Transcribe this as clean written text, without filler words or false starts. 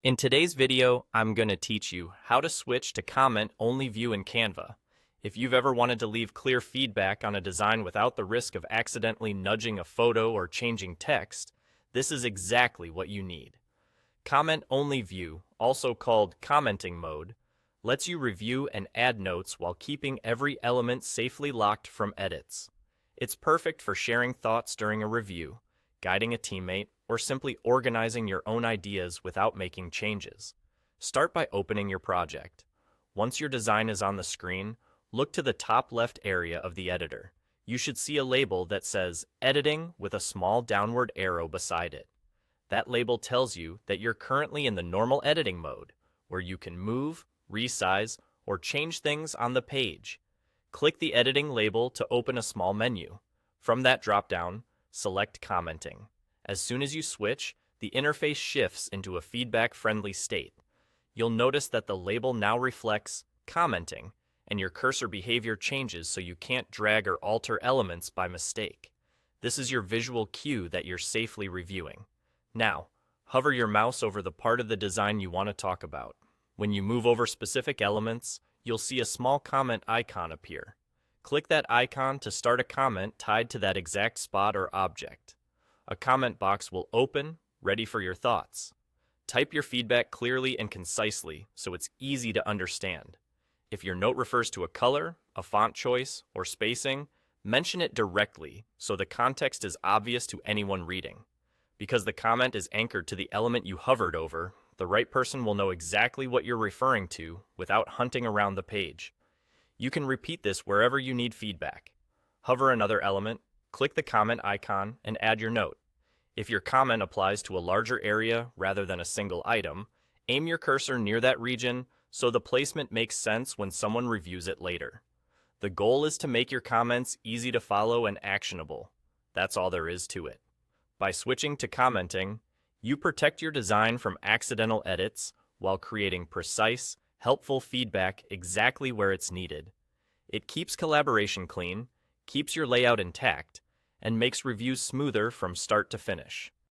In today's video, I'm going to teach you how to switch to comment-only view in Canva. If you've ever wanted to leave clear feedback on a design without the risk of accidentally nudging a photo or changing text, this is exactly what you need. Comment-only view, also called commenting mode, lets you review and add notes while keeping every element safely locked from edits. It's perfect for sharing thoughts during a review, guiding a teammate, or simply organizing your own ideas without making changes. Start by opening your project. Once your design is on the screen, look to the top left area of the editor. You should see a label that says Editing with a small downward arrow beside it. That label tells you that you're currently in the normal editing mode, where you can move, resize, or change things on the page. Click the editing label to open a small menu. From that drop-down, select Commenting. As soon as you switch, the interface shifts into a feedback-friendly state. You'll notice that the label now reflects Commenting, and your cursor behavior changes so you can't drag or alter elements by mistake. This is your visual cue that you're safely reviewing. Now, hover your mouse over the part of the design you want to talk about. When you move over specific elements, you'll see a small comment icon appear. Click that icon to start a comment tied to that exact spot or object. A comment box will open, ready for your thoughts. Type your feedback clearly and concisely so it's easy to understand. If your note refers to a color, a font choice, or spacing, mention it directly so the context is obvious to anyone reading. Because the comment is anchored to the element you hovered over, the right person will know exactly what you're referring to without hunting around the page. You can repeat this wherever you need feedback. Hover another element, click the comment icon, and add your note. If your comment applies to a larger area rather than a single item, aim your cursor near that region so the placement makes sense when someone reviews it later. The goal is to make your comments easy to follow and actionable. That's all there is to it. By switching to commenting, you protect your design from accidental edits while creating precise, helpful feedback exactly where it's needed. It keeps collaboration clean, keeps your layout intact, and makes reviews smoother from start to finish.